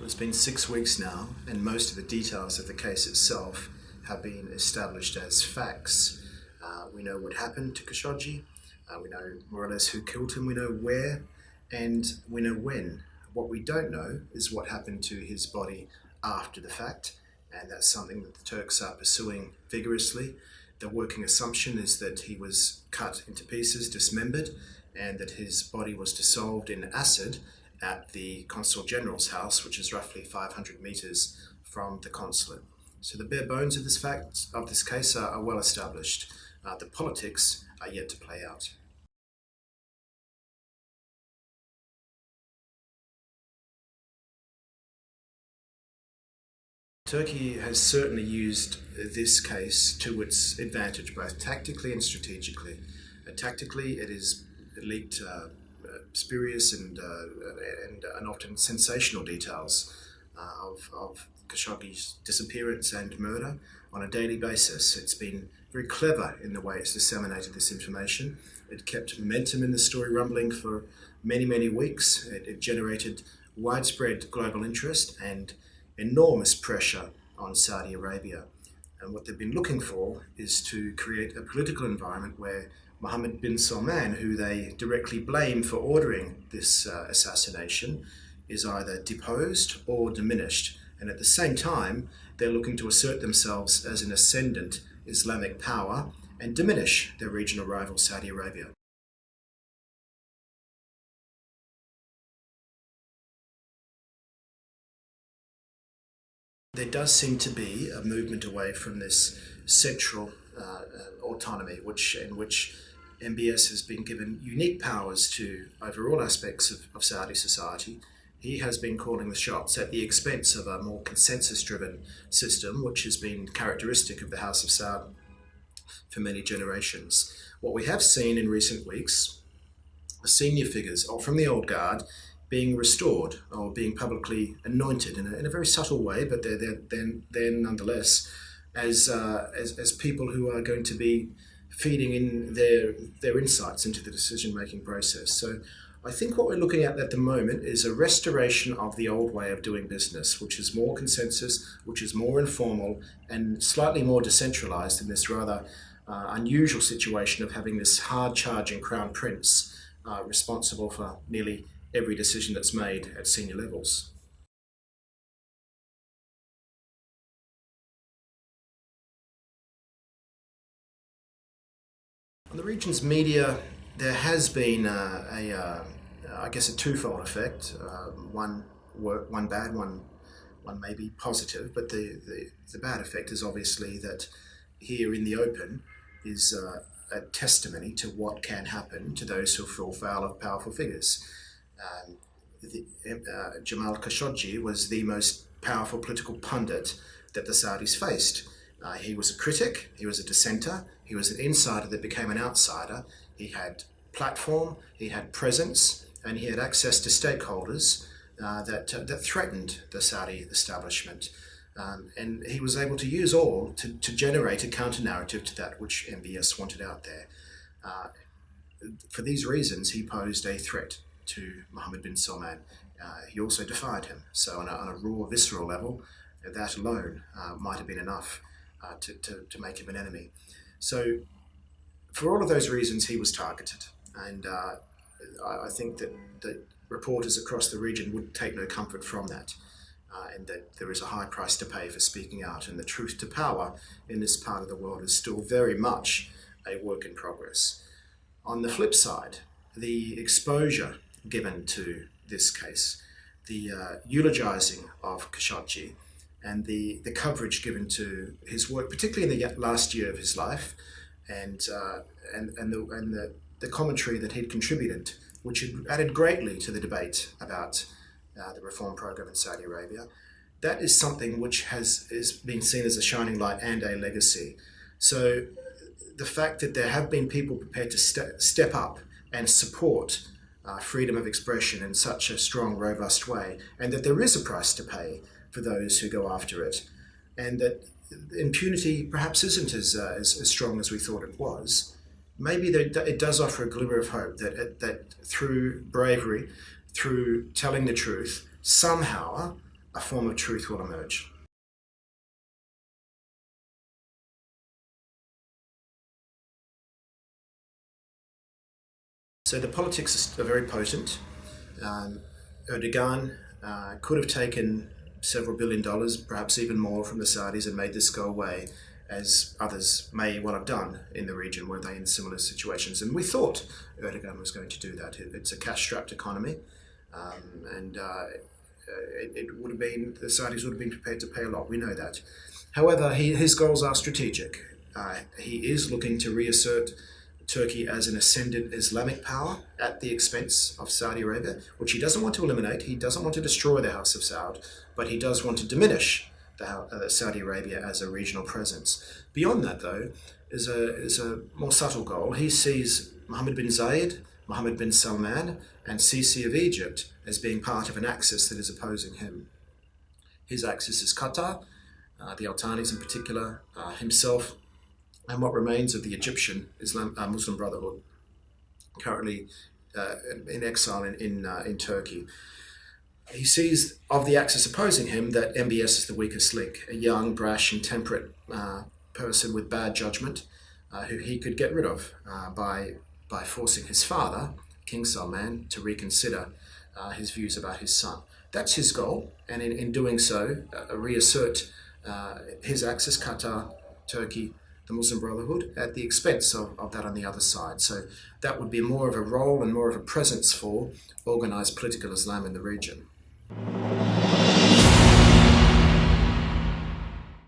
It's been 6 weeks now, and most of the details of the case itself have been established as facts. We know what happened to Khashoggi, we know more or less who killed him, we know where, and we know when. What we don't know is what happened to his body after the fact, and that's something that the Turks are pursuing vigorously. The working assumption is that he was cut into pieces, dismembered, and that his body was dissolved in acid at the Consul General's house, which is roughly 500 metres from the consulate. So the bare bones of this case are well established. The politics are yet to play out. Turkey has certainly used this case to its advantage, both tactically and strategically. Tactically, it has leaked spurious and often sensational details of Khashoggi's disappearance and murder on a daily basis. It's been very clever in the way it's disseminated this information. It kept momentum in the story rumbling for many, many weeks. It generated widespread global interest and enormous pressure on Saudi Arabia. And what they've been looking for is to create a political environment where Mohammed bin Salman, who they directly blame for ordering this assassination, is either deposed or diminished. And at the same time, they're looking to assert themselves as an ascendant Islamic power and diminish their regional rival Saudi Arabia. There does seem to be a movement away from this central autonomy, in which MBS has been given unique powers over all aspects of Saudi society. He has been calling the shots at the expense of a more consensus-driven system, which has been characteristic of the House of Saud for many generations. What we have seen in recent weeks are senior figures from the old guard being restored or being publicly anointed in a very subtle way, but they're nonetheless as people who are going to be feeding in their insights into the decision-making process. So I think what we're looking at the moment is a restoration of the old way of doing business, which is more consensus, which is more informal and slightly more decentralized in this rather unusual situation of having this hard-charging crown prince responsible for nearly every decision that's made at senior levels. On the region's media, there has been I guess, a twofold effect. One bad, one maybe positive, but the bad effect is obviously that here in the open is a testimony to what can happen to those who fall foul of powerful figures. Jamal Khashoggi was the most powerful political pundit that the Saudis faced. He was a critic, he was a dissenter, he was an insider that became an outsider. He had platform, he had presence, and he had access to stakeholders that threatened the Saudi establishment. And he was able to use all to generate a counter-narrative to that which MBS wanted out there. For these reasons, he posed a threat to Mohammed bin Salman. He also defied him. So on a raw, visceral level, that alone might have been enough to make him an enemy. So for all of those reasons, he was targeted. And I think that reporters across the region would take no comfort from that. And that there is a high price to pay for speaking out. And the truth to power in this part of the world is still very much a work in progress. On the flip side, the exposure given to this case, the eulogizing of Khashoggi, and the coverage given to his work, particularly in the last year of his life, and the commentary that he'd contributed, which had added greatly to the debate about the reform program in Saudi Arabia, that is something which is being seen as a shining light and a legacy. So the fact that there have been people prepared to step up and support freedom of expression in such a strong, robust way, and that there is a price to pay for those who go after it, and that impunity perhaps isn't as strong as we thought it was. Maybe it does offer a glimmer of hope that through bravery, through telling the truth, somehow a form of truth will emerge. So the politics are very potent. Erdogan could have taken several $billion, perhaps even more, from the Saudis and made this go away, as others may well have done in the region, were they in similar situations. And we thought Erdogan was going to do that. It's a cash-strapped economy, and it would have been, the Saudis would have been prepared to pay a lot. We know that. However, his goals are strategic. He is looking to reassert Turkey as an ascendant Islamic power at the expense of Saudi Arabia, which he doesn't want to eliminate. He doesn't want to destroy the House of Saud, but he does want to diminish Saudi Arabia as a regional presence. Beyond that, though, is a more subtle goal. He sees Mohammed bin Zayed, Mohammed bin Salman, and Sisi of Egypt as being part of an axis that is opposing him. His axis is Qatar, the Al Thanis in particular, himself, and what remains of the Egyptian Muslim Brotherhood, currently in exile in Turkey. He sees of the axis opposing him that MBS is the weakest link, a young, brash, intemperate person with bad judgment, who he could get rid of by forcing his father, King Salman, to reconsider his views about his son. That's his goal, and in doing so, reassert his axis, Qatar, Turkey, the Muslim Brotherhood, at the expense of that on the other side. So that would be more of a role and more of a presence for organised political Islam in the region.